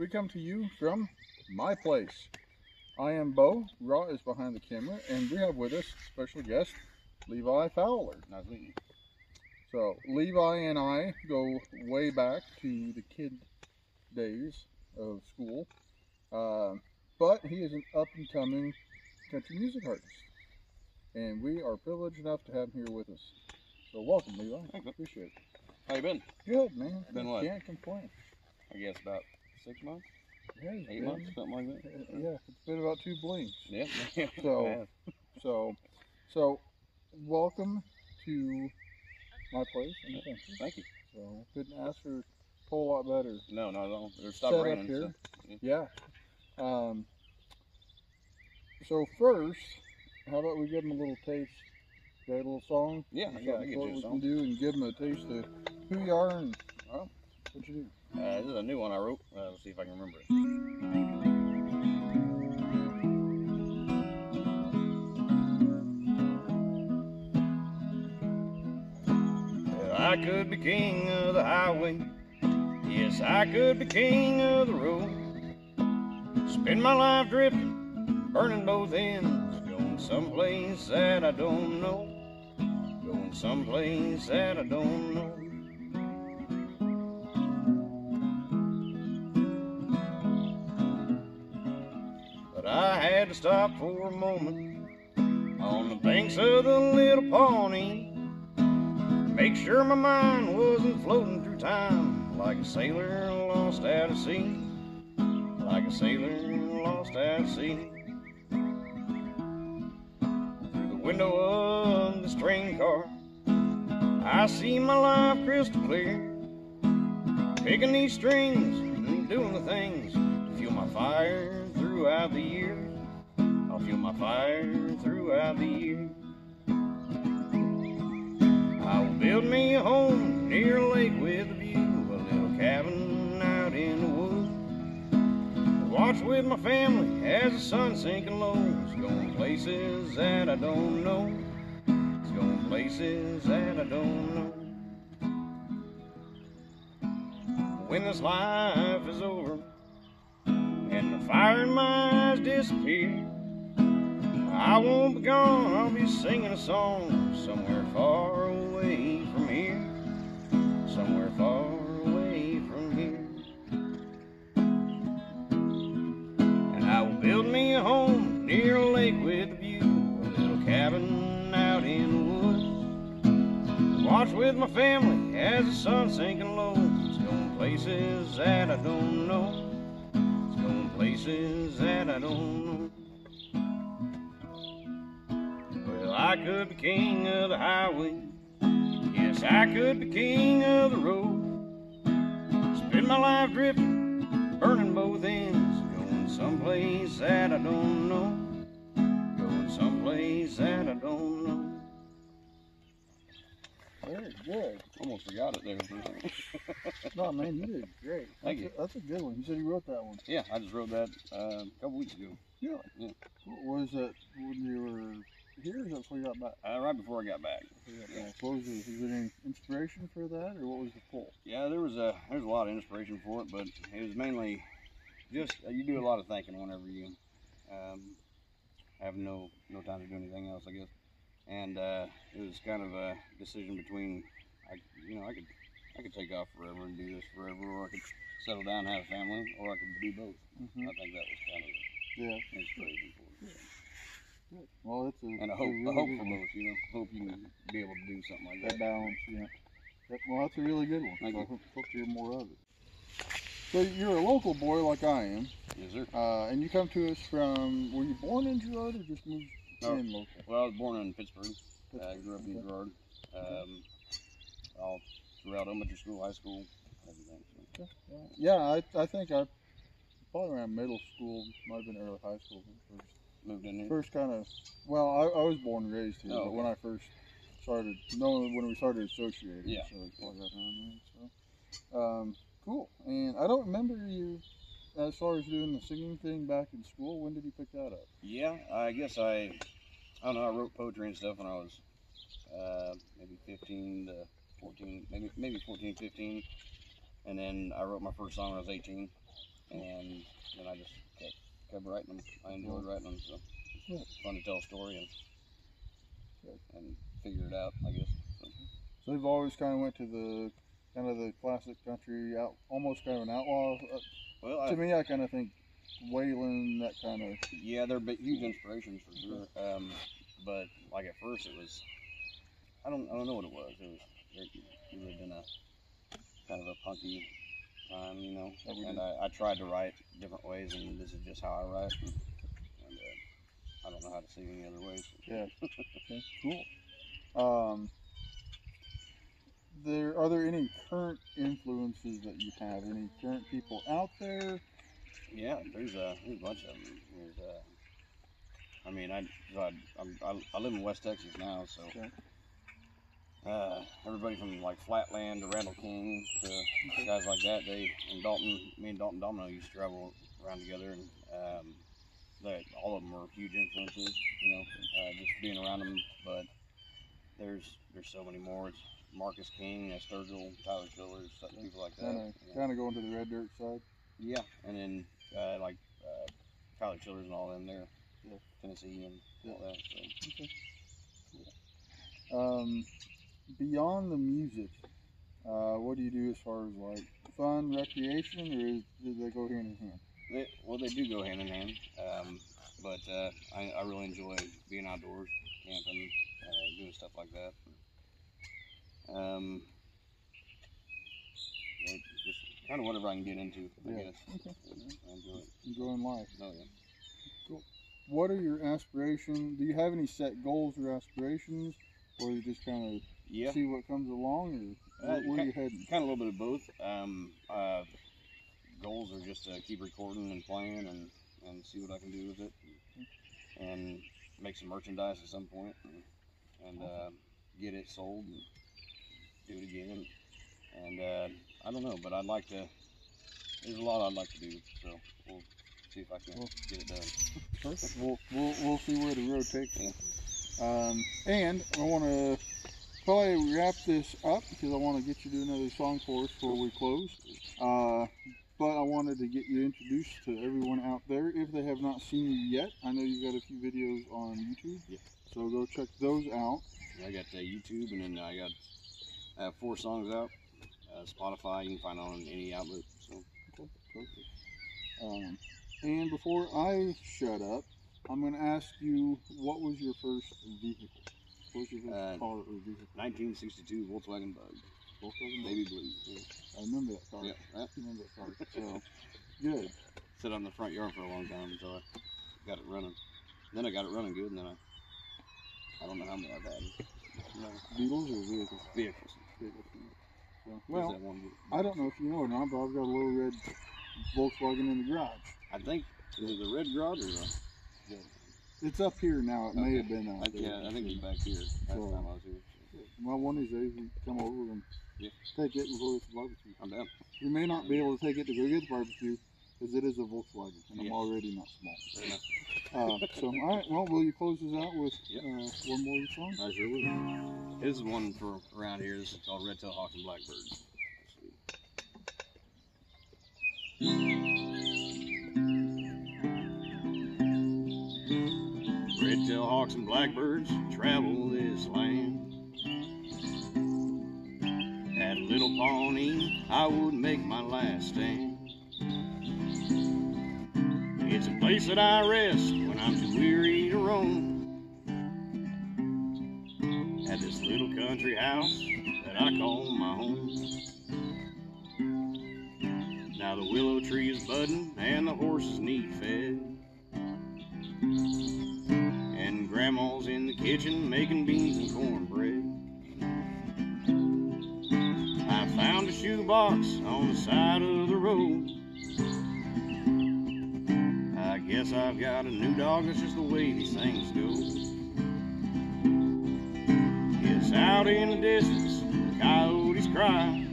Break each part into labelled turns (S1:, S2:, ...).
S1: we come to you from my place. I am Bo, Raw is behind the camera, and we have with us special guest, Levi Fowler.
S2: Nice meeting you.
S1: So, Levi and I go way back to the kid days of school, but he is an up-and-coming country music artist, and we are privileged enough to have him here with us. So, welcome, Levi.
S2: Thank you.
S1: Appreciate it.
S2: How you been?
S1: Good, man.
S2: Been what?
S1: Can't complain.
S2: I guess about 6 months?
S1: Yeah, it's
S2: 8
S1: been-
S2: months? Something like that?
S1: Yeah, it's been about 2 blinks.
S2: Yeah.
S1: So, welcome to my place in the country.
S2: Thank you.
S1: So, couldn't ask for a whole lot better.
S2: No, not at all. It
S1: Set
S2: stopped
S1: up
S2: raining.
S1: here.
S2: So,
S1: Yeah. So first, how about we give them a little taste? Got a little song?
S2: Yeah, I get you
S1: What
S2: a
S1: we
S2: song.
S1: can do and give them a taste of who you are and
S2: Well,
S1: what you do.
S2: this is a new one I wrote. Let's see if I can remember it. Well, I could be king of the highway. Yes, I could be king of the road. Spend my life drifting, burning both ends, going someplace that I don't know. Going someplace that I don't know. But I had to stop for a moment on the banks of the Little Pawnee. Make sure my mind wasn't floating through time like a sailor lost at sea. Like a sailor lost at sea. Through the window of this train car, I see my life crystal clear. Picking these strings and doing the things to fuel my fire throughout the year. I'll fuel my fire throughout the year. I will build me a home near a lake with a view, a little cabin out in the woods. Watch with my family as the sun's sinking low. It's going places that I don't know. It's going places that I don't know. When this life is over and the fire in my eyes disappear, I won't be gone, I'll be singing a song somewhere far away from here. Somewhere far away from here. And I will build me a home near a lake with a view, a little cabin out in the woods. Watch with my family as the sun's sinking low. It's going places that I don't know. It's going places that I don't know. Well, I could be king of the highway. Yes, I could be king of the road. Spend my life drifting, burning both ends, going someplace that I don't know. Going someplace that I don't know.
S1: Very good.
S2: Almost forgot it there for a second.
S1: No, man, you did great.
S2: Thank you.
S1: That's a good one. You said you wrote that one.
S2: Yeah, I just wrote that a couple weeks ago.
S1: Yeah.
S2: Yeah.
S1: Was that when you were here, or is that before you got back?
S2: Right before I got back.
S1: Yeah. What was it? Was there any inspiration for that, or what was the pull?
S2: Yeah, there's a lot of inspiration for it, but it was mainly just you do a lot of thinking whenever you have no time to do anything else, I guess. And it was kind of a decision between I could take off forever and do this forever, or I could settle down and have a family, or I could do both.
S1: Mm-hmm.
S2: I think that was kind of the inspiration for it.
S1: Good. Well, it's
S2: And a hope for both, you know. Hope you can be able to do something like
S1: that
S2: that.
S1: balance, yeah. Well, that's a really good one.
S2: Thank
S1: So
S2: you.
S1: I hope to hear more of it. So you're a local boy like I am,
S2: Yes, sir.
S1: and you come to us from, were you born in Girard or just moved
S2: No.
S1: in local?
S2: Well, I was born in Pittsburgh. I grew up in
S1: Okay.
S2: Girard. All throughout elementary school, high school, everything. So.
S1: Okay. Yeah, I think I probably around middle school, might have been early high school.
S2: Moved in here.
S1: First kind of, well, I was born and raised here,
S2: Oh,
S1: but
S2: okay.
S1: when I first started, when we started associating,
S2: Yeah.
S1: so it's probably right around then. So, cool. And I don't remember you as far as doing the singing thing back in school. When did you pick that up?
S2: Yeah, I guess I don't know. I wrote poetry and stuff when I was maybe 15 to 14, maybe 14, 15, and then I wrote my first song when I was 18. and then I just kept writing them. I enjoyed writing them, so it's fun to tell a story and figure it out, I guess.
S1: So you've always kind of went to the classic country, almost kind of an outlaw.
S2: Well,
S1: to me, I kind of think Waylon, that kind of.
S2: Yeah, they're huge inspirations for sure. But like at first, it was I don't know what it was. We lived in a kind of a punky time, you know. And I tried to write different ways, and this is just how I write. And I don't know how to sing any other ways.
S1: Yeah. Okay. Cool. Are there any current influences that you have? Any current people out there?
S2: Yeah, there's a bunch of them. I mean, I live in West Texas now, so everybody from like Flatland to Randall King to guys like that. Me and Dalton Domino used to travel around together, and all of them were huge influences. You know, just being around them. But there's so many more. It's Marcus King, Sturgill, Tyler Childers, people like that.
S1: Kind of going to the red dirt side.
S2: Yeah, and then Tyler Childers and all them there, Tennessee and all that. So.
S1: Okay. Cool. Beyond the music, what do you do as far as like fun, recreation, or do they go hand in hand?
S2: They do go hand in hand, but I really enjoy being outdoors, camping, doing stuff like that. Just kind of whatever I can get into, I guess.
S1: Okay.
S2: I enjoy it.
S1: Enjoying life.
S2: Oh, yeah.
S1: Cool. What are your aspirations? Do you have any set goals or aspirations, or you just kind of see what comes along, or where are you heading?
S2: Kind of a little bit of both. Goals are just to keep recording and playing and see what I can do with it, and make some merchandise at some point, and get it sold and do it again. And I don't know, but I'd like to. There's a lot I'd like to do, so we'll see if I can get it done.
S1: Perfect. We'll see where the road takes us. And I want to probably wrap this up because I want to get you to do another song for us before we close. But I wanted to get you introduced to everyone out there if they have not seen you yet. I know you've got a few videos on YouTube, so go check those out.
S2: Yeah, I got YouTube, and then I have 4 songs out. Spotify, you can find on any outlet. So.
S1: Okay, perfect. And before I shut up, I'm going to ask you, what was your first vehicle? What was your first car or vehicle?
S2: 1962 Volkswagen Bug.
S1: Volkswagen
S2: Baby blue.
S1: Yeah. I remember that car.
S2: Yeah, right?
S1: I remember that car. So, good.
S2: Sat on the front yard for a long time until I got it running. Then I got it running good, and then I don't know how many I've had.
S1: Beetles or vehicles?
S2: Vehicles.
S1: So, well, I don't know if you know or not, but I've got a little red Volkswagen in the garage.
S2: I think, is it the red garage or the...
S1: It's up here now. It may have been out there.
S2: Yeah, I think it's back here. Last time I was here.
S1: Well, one of these days we come over and take it and go to the barbecue.
S2: I'm down.
S1: We may not be able to take it to go get the barbecue because it is a Volkswagen and I'm already not small.
S2: Fair enough.
S1: So, all right, well, will you close this out with one more song?
S2: I sure will. This is one for around here. This is called Red-tailed Hawks and Blackbirds. Red-tailed hawks and blackbirds travel this land. At Little Pawnee, I would make my last stand. It's a place that I rest when I'm too weary to roam. At this little country house that I call my home. Now the willow tree is budding and the horses need fed. And Grandma's in the kitchen making beans and cornbread. I found a shoebox on the side of the road. I guess I've got a new dog, that's just the way these things go. Yes, out in the distance, the coyotes cry,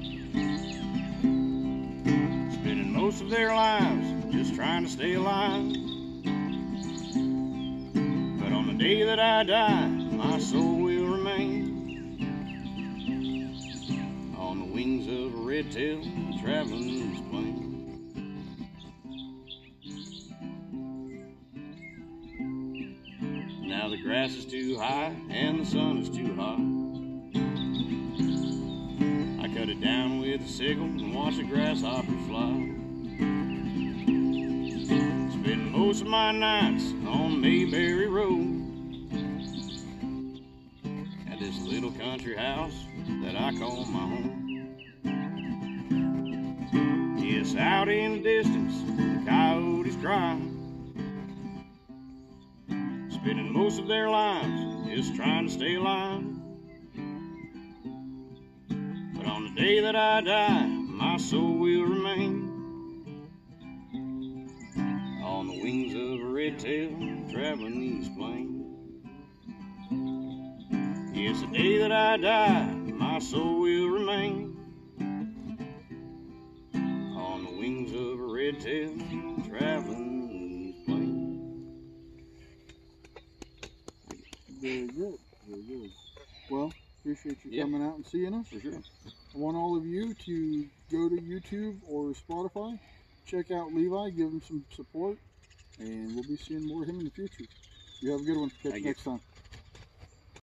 S2: spending most of their lives just trying to stay alive. But on the day that I die, my soul will remain on the wings of a red-tailed traveling plain. grass is too high and the sun is too hot. I cut it down with a sickle and watch the grasshopper fly. Spend most of my nights on Mayberry Road at this little country house that I call my home. Yes, out in the distance, the coyotes cry, spending most of their lives just trying to stay alive. But on the day that I die, my soul will remain on the wings of a red tail traveling these plains. Yes, the day that I die, my soul will remain on the wings of a red tail traveling these plains.
S1: Very good, very good. Well, appreciate you
S2: Yeah.
S1: coming out and seeing us.
S2: For sure.
S1: I want all of you to go to YouTube or Spotify, check out Levi, give him some support, and we'll be seeing more of him in the future. You have a good one. Catch you next time.